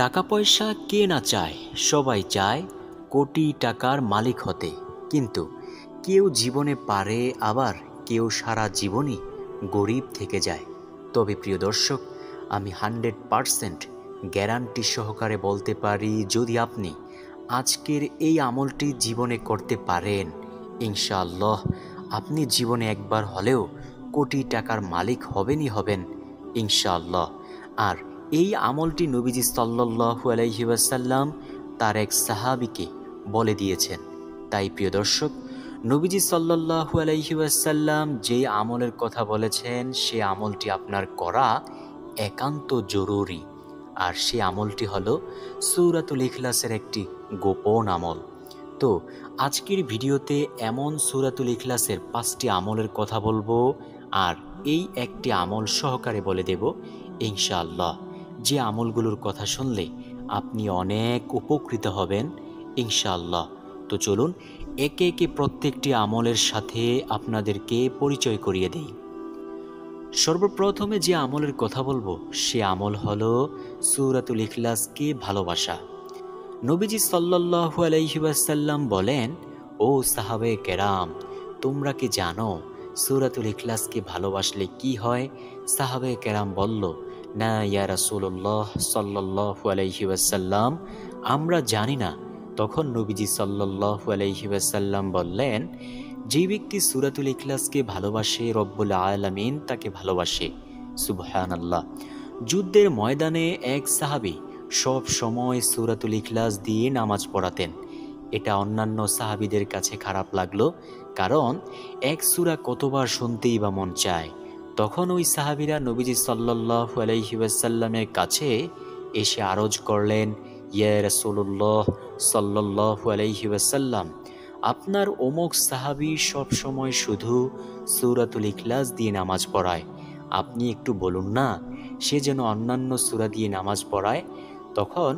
টাকা পয়সা কে না চায়, সবাই চায় কোটি টাকার মালিক হতে, কিন্তু কেউ জীবনে পারে, আবার কেউ সারা জীবনই গরিব থেকে যায়। তবে প্রিয় দর্শক, আমি 100% গ্যারান্টি সহকারে বলতে পারি, যদি আপনি আজকের এই আমলটি জীবনে করতে পারেন, ইনশাআল্লাহ আপনি জীবনে একবার হলেও কোটি টাকার মালিক হবেনই হবেন ইনশাআল্লাহ। আর এই আমলটি নবীজি সাল্লাল্লাহু আলাইহি ওয়াসাল্লাম তার এক সাহাবীকে বলে দিয়েছেন। তাই প্রিয় দর্শক, নবীজি সাল্লাল্লাহু আলাইহি ওয়াসাল্লাম যে আমলের কথা বলেছেন, সে আমলটি আপনার করা একান্ত জরুরি। আর সে আমলটি হলো সূরাতুল ইখলাসের একটি গোপন আমল। তো আজকের ভিডিওতে এমন সূরাতুল ইখলাসের 5টি আমলের কথা বলবো, আর এই একটি আমল সহকারে বলে দেব ইনশাআল্লাহ, যে আমলগুলোর কথা শুনলে আপনি অনেক উপকৃত হবেন ইনশাআল্লাহ। তো চলুন একে একে প্রত্যেকটি আমলের সাথে আপনাদেরকে পরিচয় করিয়ে দেই। সর্বপ্রথমে যে আমলের কথা বলবো, সে আমল হলো সূরাতুল ইখলাসকে ভালোবাসা। নবীজি সাল্লাল্লাহু আলাইহি ওয়াসাল্লাম বলেন, ও সাহাবে কেরাম, তোমরা কি জানো সূরাতুল ইখলাসকে ভালোবাসলে কি হয়? সাহাবে কেরাম বলল, না ইয়া রাসূলুল্লাহ সাল্লাল্লাহু আলাইহি ওয়াসাল্লাম, আমরা জানি না। তখন নবীজি সাল্লাল্লাহু আলাইহি ওয়াসাল্লাম বললেন, যে ব্যক্তি সূরাতুল ইখলাসকে ভালোবাসে, রব্বুল আলামিন তাকে ভালোবাসে। সুবহানাল্লাহ। যুদ্ধের ময়দানে এক সাহাবী সব সময় সূরাতুল ইখলাস দিয়ে নামাজ পড়াতেন। এটা অন্যান্য সাহাবীদের কাছে খারাপ লাগলো, কারণ এক সূরা কতবার শুনতেই বা মন চায়। তখন ওই সাহাবীরা নবীজি সাল্লাল্লাহু আলাইহি ওয়াসাল্লামের কাছে এসে আরজ করলেন, ইয়া রাসূলুল্লাহ সাল্লাল্লাহু আলাইহি ওয়াসাল্লাম, আপনার অমুক সাহাবী সব সময় শুধু সূরাতুল ইখলাস দিয়ে নামাজ পড়ায়, আপনি একটু বলুন না সে যেন অন্যান্য সূরা দিয়ে নামাজ পড়ায়। তখন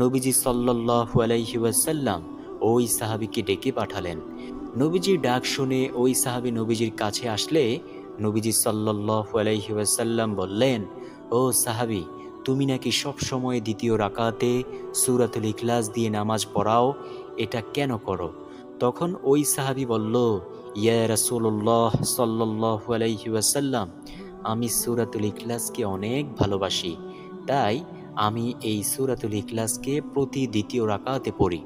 নবীজি সাল্লাল্লাহু আলাইহি ওয়াসাল্লাম ওই সাহাবীকে ডেকে পাঠালেন। নবীজির ডাক শুনে ওই সাহাবী নবীজির কাছে আসলে নবীজি সাল্লাল্লাহু আলাইহি ওয়াসাল্লাম বললেন, ও সাহাবী, তুমি নাকি সব সময় দ্বিতীয় রাকাতে সূরাতুল ইখলাস দিয়ে নামাজ পড়াও, এটা কেন করো? তখন ওই সাহাবী বলল, ইয়া রাসূলুল্লাহ সাল্লাল্লাহু আলাইহি ওয়াসাল্লাম, আমি সূরাতুল ইখলাসকে অনেক ভালোবাসি, তাই আমি এই সূরাতুল ইখলাসকে প্রতি দ্বিতীয় রাকাতে পড়ি।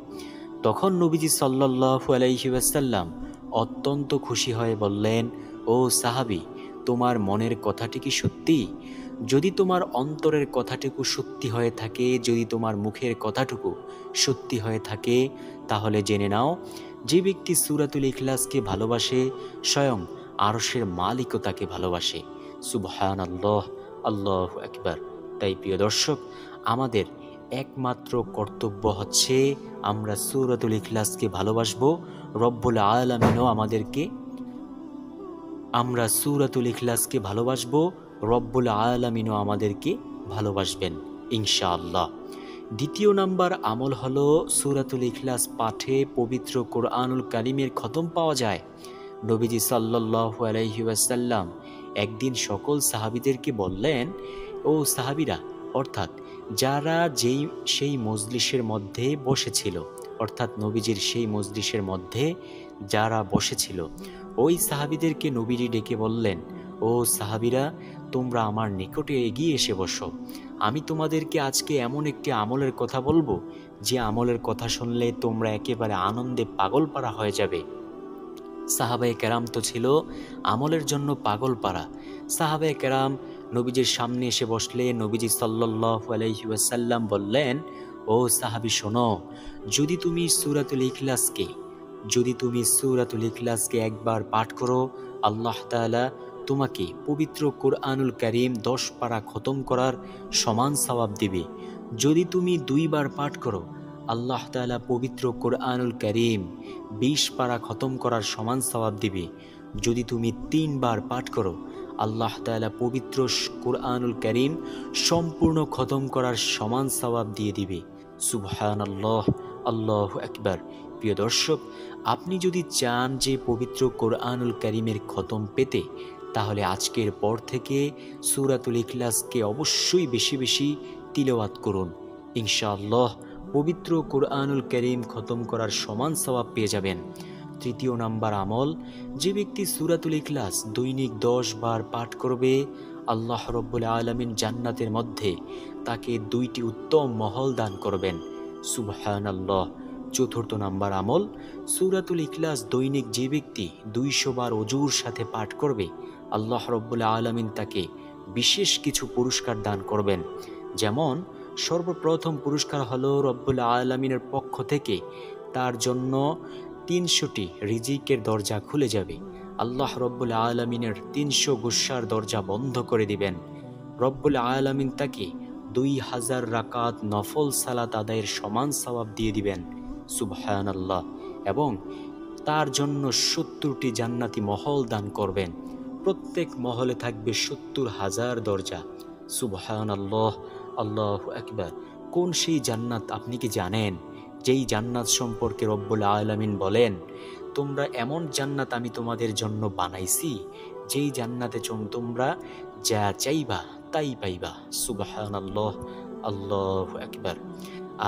তখন নবীজি সাল্লাল্লাহু আলাইহি ওয়াসাল্লাম অত্যন্ত খুশি হয়ে বললেন, ও সাহাবী, তোমার মনের কথাটি কি সত্যি? যদি তোমার অন্তরের কথাটুকু সত্যি হয়ে থাকে, যদি তোমার মুখের কথাটুকু সত্যি হয়ে থাকে, তাহলে জেনে নাও, যে ব্যক্তি সূরাতুল ইখলাসকে ভালোবাসে, স্বয়ং আরশের মালিকও তাকে ভালোবাসে। সুবহানাল্লাহ, আল্লাহু আকবার। তাই প্রিয় দর্শক, আমাদের একমাত্র কর্তব্য হচ্ছে আমরা সূরাতুল ইখলাসকে ভালোবাসবো। রব্বুল আলামিনও আমাদেরকে আমরা সূরাতুল ইখলাসকে ভালোবাসবো, রব্বুল আলামিনও আমাদেরকে ভালোবাসবেন ইনশাআল্লাহ। দ্বিতীয় নাম্বার আমল হলো সূরাতুল ইখলাস পাঠে পবিত্র কোরআনুল কারীমের খতম পাওয়া যায়। নবীজি সাল্লাল্লাহু আলাইহি ওয়াসাল্লাম একদিন সকল সাহাবীদেরকে বললেন, ও সাহাবীরা, অর্থাৎ যারা সেই মজলিসের মধ্যে বসেছিল, অর্থাৎ নবীজির সেই মজলিসের মধ্যে যারা বসেছিল, ওই সাহাবীদেরকে নবীজি ডেকে বললেন, ও সাহাবীরা, তোমরা আমার নিকটে এগিয়ে এসে বসো। আমি তোমাদেরকে আজকে এমন একটি আমলের কথা বলবো, যে আমলের কথা শুনলে তোমরা একেবারে আনন্দে পাগলপাড়া হয়ে যাবে। সাহাবায়ে কেরাম তো ছিল আমলের জন্য পাগলপাড়া। সাহাবায়ে কেরাম নবীজির সামনে এসে বসলে নবীজি সাল্লাল্লাহু আলাইহি ওয়াসাল্লাম বললেন, ও সাহাবী শোনো, যদি তুমি সূরাতুল ইখলাসকে একবার পাঠ করো, আল্লাহ তাআলা তোমাকে পবিত্র কোরআনুল কারীম 10 পারা খতম করার সমান সওয়াব দিবে। যদি তুমি 2 বার পাঠ করো, আল্লাহ তাআলা পবিত্র কোরআনুল কারীম 20 পারা খতম করার সমান সওয়াব দিবে। যদি তুমি 3 বার পাঠ করো, আল্লাহ তাআলা পবিত্র কোরআনুল কারীম সম্পূর্ণ খতম করার সমান সওয়াব দিয়ে দিবে। সুবহানাল্লাহ, আল্লাহু আকবার। প্রিয় দর্শক, আপনি যদি চান যে পবিত্র কোরআনুল কারীমের খতম পেতে, তাহলে আজকের পর থেকে সূরাতুল ইখলাসকে অবশ্যই বেশি বেশি তিলাওয়াত করুন। ইনশাআল্লাহ পবিত্র কুরআনুল কারীম খতম করার সমান সওয়াব পেয়ে যাবেন। তৃতীয় নাম্বার আমল, যে ব্যক্তি সূরাতুল ইখলাস দৈনিক 10 বার পাঠ করবে, আল্লাহ রাব্বুল আলামিন জান্নাতের মধ্যে তাকে 2টি উত্তম মহল দান করবেন। সুবহানাল্লাহ। চতুর্থ নাম্বার আমল, সূরাতুল ইখলাস দৈনিক যে ব্যক্তি 200 বার ওযুর সাথে পাঠ করবে, আল্লাহ রাব্বুল আলামিন তাকে বিশেষ কিছু পুরস্কার দান করবেন। যেমন সর্বপ্রথম পুরস্কার হলো রব্বুল আলামিনের পক্ষ থেকে তার জন্য 300টি রিজিকের দরজা খুলে যাবে। আল্লাহ রব্বুল আলামিনের 300 গুসার দরজা বন্ধ করে দিবেন। রব্বুল আলামিন তাকে 2000 রাকাত নফল সালাত আদায়ের সমান সওয়াব দিয়ে দিবেন। সুবহানাল্লাহ। এবং তার জন্য 70টি জান্নাতি মহল দান করবেন। প্রত্যেক মহলে থাকবে 70,000 দরজা। সুবহানাল্লাহ, আল্লাহু আকবার। কোন সেই জান্নাত আপনি কি জানেন? যেই জান্নাত সম্পর্কে রব্বুল আলামিন বলেন, তোমরা এমন জান্নাত আমি তোমাদের জন্য বানাইছি যেই জান্নাতে তোমরা যা চাইবা তাই পাইবা। সুবহানাল্লাহ, আল্লাহু আকবার।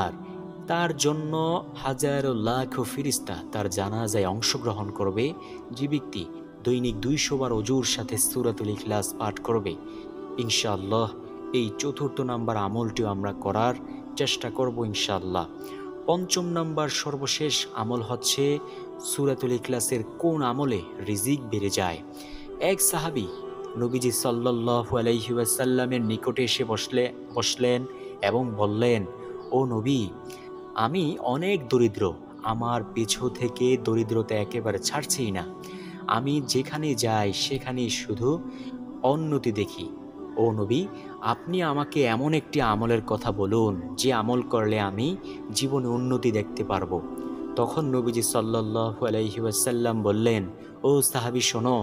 আর তার জন্য হাজারো লাখ ফেরেশতা তার জানাজায় অংশগ্রহণ করবে। যে ব্যক্তি দৈনিক 200 বার ওযুর সাথে সূরাতুল ইখলাস পাঠ করবে, ইনশাআল্লাহ এই চতুর্থ নাম্বার আমলটিও আমরা করার চেষ্টা করব ইনশাআল্লাহ। পঞ্চম নাম্বার সর্বশেষ আমল হচ্ছে সূরাতুল ইখলাসের কোন আমলে রিজিক বেড়ে যায়। এক সাহাবী নবীজি সাল্লাল্লাহু আলাইহি ওয়াসাল্লামের নিকটে এসে বসলেন এবং বললেন, ও নবী, আমি অনেক দরিদ্র, আমার পিছু থেকে দরিদ্রতা একেবারে ছাড়ছেই না। আমি যেখানে যাই সেখানেই শুধু উন্নতি দেখি। ও নবী, আপনি আমাকে এমন একটি আমলের কথা বলুন যে আমল করলে আমি জীবনে উন্নতি দেখতে পারবো। তখন নবীজি সাল্লাল্লাহু আলাইহি ওয়াসাল্লাম বললেন, ও সাহাবী শোনো,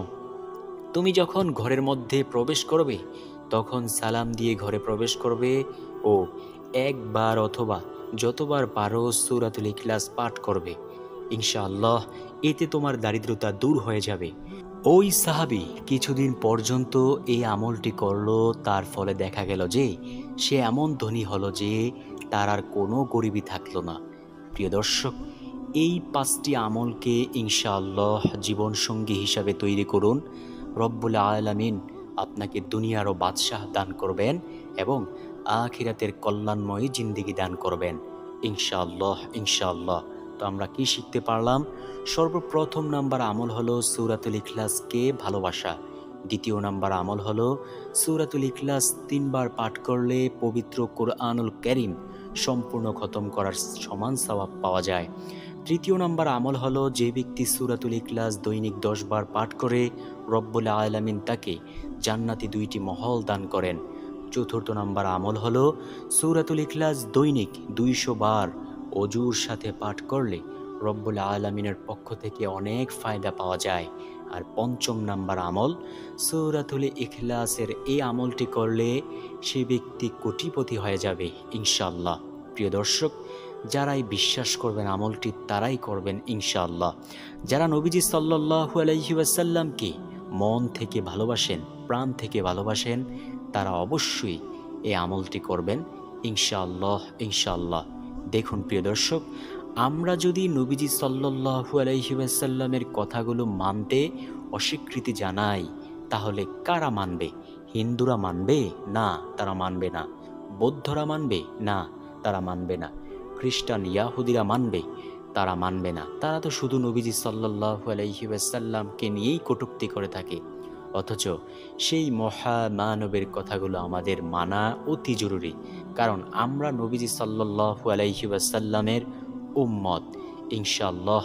তুমি যখন ঘরের মধ্যে প্রবেশ করবে তখন সালাম দিয়ে ঘরে প্রবেশ করবে ও একবার অথবা যতবার পারো সূরাতুল ইখলাস পাঠ করবে। ইনশাআল্লাহ এতে তোমার দারিদ্রতা দূর হয়ে যাবে। ওই সাহাবী কিছুদিন পর্যন্ত এই আমলটি করলো, তার ফলে দেখা গেল যে সে এমন ধনী হলো যে তার আর কোনো গরিবি থাকলো না। প্রিয় দর্শক, এই 5টি আমলকে ইনশাআল্লাহ জীবনসঙ্গী হিসাবে তৈরি করুন। রব্বুল আলামিন আপনাকে দুনিয়ারও বাদশাহ দান করবেন এবং আখিরাতের কল্যাণময় জিন্দেগি দান করবেন ইনশাআল্লাহ, ইনশাআল্লাহ। তো আমরা কি শিখতে পারলাম? সর্বপ্রথম নাম্বার আমল হলো সূরাতুল ইখলাসকে ভালোবাসা। দ্বিতীয় নাম্বার আমল হলো সূরাতুল ইখলাস 3 বার পাঠ করলে পবিত্র কুরআনুল কারীম সম্পূর্ণ খতম করার সমান সওয়াব পাওয়া যায়। তৃতীয় নাম্বার আমল হলো যে ব্যক্তি সূরাতুল ইখলাস দৈনিক 10 বার পাঠ করে, রব্বুল আলামিন তাকে জান্নাতি 2টি মহল দান করেন। চতুর্থ নাম্বার আমল হলো সূরাতুল ইখলাস দৈনিক 200 বার ওযুর সাথে পাঠ করলে রব্বুল আলামিনের পক্ষ থেকে অনেক ফায়দা পাওয়া যায়। আর পঞ্চম নাম্বার আমল, সূরাতুল ইখলাসের এই আমলটি করলে সে ব্যক্তি কোটিপতি হয়ে যাবে ইনশাআল্লাহ। প্রিয় দর্শক, যারাই বিশ্বাস করবেন আমলটি তারাই করবেন ইনশাআল্লাহ। যারা নবীজি সাল্লাল্লাহু আলাইহি ওয়াসাল্লামকে মন থেকে ভালোবাসেন, প্রাণ থেকে ভালোবাসেন, তারা অবশ্যই এই আমলটি করবেন ইনশাআল্লাহ, ইনশাআল্লাহ। দেখুন প্রিয় দর্শক, আমরা যদি নবীজি সাল্লাল্লাহু আলাইহি ওয়াসাল্লামের কথাগুলো মানতে অস্বীকৃতি জানাই, তাহলে কারা মানবে? হিন্দুরা মানবে? না, তারা মানবে না। বৌদ্ধরা মানবে? না, তারা মানবে না। খ্রিস্টান ইয়াহুদিরা মানবে? তারা মানবে না। তারা তো শুধু নবীজি সাল্লাল্লাহু আলাইহি ওয়াসাল্লামকে নিয়েই কটূক্তি করে থাকে। অথচ সেই মহামানবের কথাগুলো আমাদের মানা অতি জরুরি, কারণ আমরা নবীজি সাল্লাল্লাহু আলাইহি ওয়াসাল্লামের উম্মত ইনশাআল্লাহ।